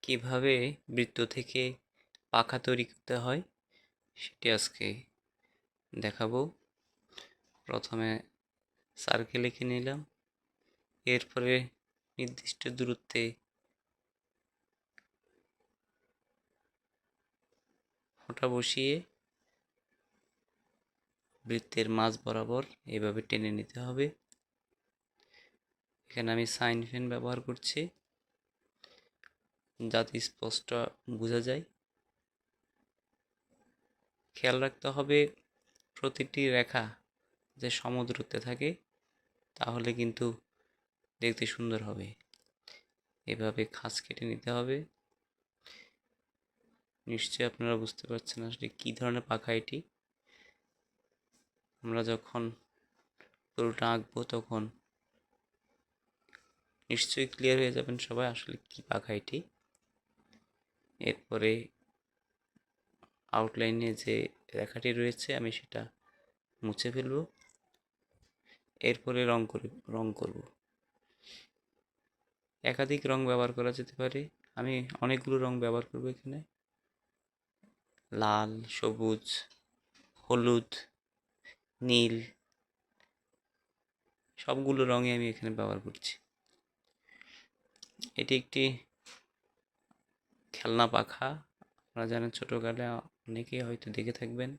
কিভাবে বৃত্ত থেকে পাখা তৈরি করতে হয় সেটি আজকে দেখাবো। প্রথমে সার্কেল এঁকে নিলাম, এরপরে নির্দিষ্ট দূরত্বে ফোঁটা বসিয়ে বৃত্তের মাঝ বরাবর এভাবে টেনে নিতে হবে। এখানে আমি সাইন পেন ব্যবহার করছি যাতে স্পষ্ট বোঝা যায়। খেয়াল রাখতে হবে প্রতিটি রেখা যে সমদূরত্বে থাকে, তাহলে কিন্তু দেখতে সুন্দর হবে। এভাবে খাঁজ কেটে নিতে হবে। নিশ্চয়ই আপনারা বুঝতে পারছেন আসলে কী ধরনের পাখা এটি। আমরা যখন পুরোটা আঁকবো তখন নিশ্চয়ই ক্লিয়ার হয়ে যাবেন সবাই আসলে কী পাখা এটি। এরপরে আউটলাইনে যে রেখাটি রয়েছে আমি সেটা মুছে ফেলব। এরপরে রং করব। একাধিক রং ব্যবহার করা যেতে পারে, আমি অনেকগুলো রং ব্যবহার করব এখানে। লাল, সবুজ, হলুদ, নীল সবগুলো রঙই আমি এখানে ব্যবহার করছি। এটি একটি খেলনা পাখা। আপনারা জানেন ছোটোকালে অনেকেই হয়তো দেখে থাকবেন।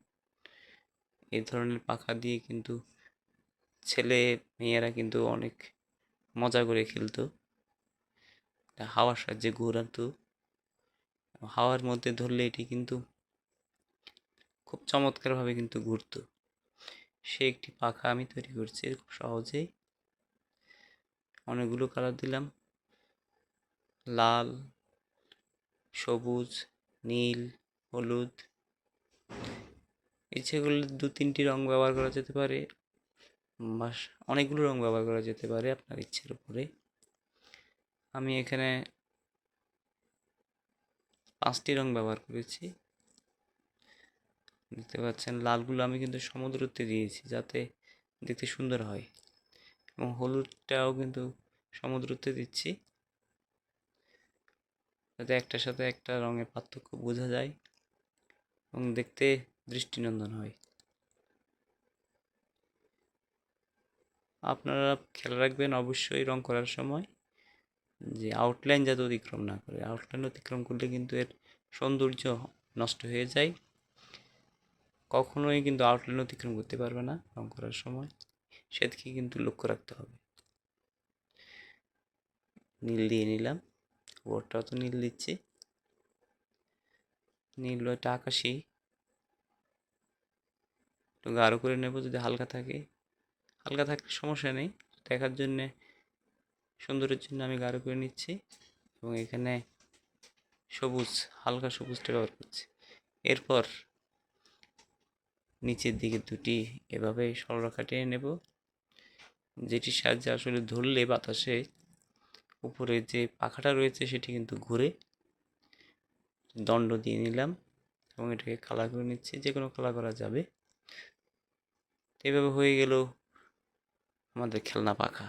এই ধরনের পাখা দিয়ে কিন্তু ছেলে মেয়েরা কিন্তু অনেক মজা করে খেলতো। হাওয়ার সাহায্যে ঘোরাতো, হাওয়ার মধ্যে ধরলে এটি কিন্তু খুব চমৎকারভাবে কিন্তু ঘুরতো। সে একটি পাখা আমি তৈরি করছি খুব সহজেই। অনেকগুলো কালার দিলাম, লাল, সবুজ, নীল, হলুদ। ইচ্ছে করলে 2-3টি রং ব্যবহার করা যেতে পারে, বা অনেকগুলো রং ব্যবহার করা যেতে পারে আপনার ইচ্ছের উপরে। আমি এখানে 5টি রং ব্যবহার করেছি। দেখতে পাচ্ছেন লালগুলো আমি কিন্তু সমদূরত্বে দিয়েছি যাতে দেখতে সুন্দর হয়, এবং হলুদটাও কিন্তু সমদূরত্বে দিচ্ছি যাতে একটার সাথে একটা রঙের পার্থক্য বোঝা যায় এবং দেখতে দৃষ্টিনন্দন হয়। আপনারা খেয়াল রাখবেন অবশ্যই রং করার সময় যে আউটলাইন যাতে অতিক্রম না করে। আউটলাইন অতিক্রম করলে কিন্তু এর সৌন্দর্য নষ্ট হয়ে যায়। কখনোই কিন্তু আউটলাইন অতিক্রম করতে পারবে না রং করার সময়, সেদিকে কিন্তু লক্ষ্য রাখতে হবে। নীল দিয়ে নিলাম, ওপরটাও তো নীল দিচ্ছি। নীল এটা আকাশি, একটু গাঢ় করে নেব যদি হালকা থাকে। হালকা থাকলে সমস্যা নেই, দেখার জন্যে সুন্দরের জন্য আমি গাঢ় করে নিচ্ছি। এবং এখানে সবুজ, হালকা সবুজটা ব্যবহার করছি। এরপর নিচের দিকে দুটি এভাবে সরলরেখা টেনে নেব, যেটির সাহায্যে আসলে ধরলে বাতাসে উপরে যে পাখাটা রয়েছে সেটি কিন্তু ঘুরে। দণ্ড দিয়ে নিলাম এবং এটাকে কালার করে নিচ্ছি, যে কোনো কালার করা যাবে। এভাবে হয়ে গেল আমাদের খেলনা পাখা।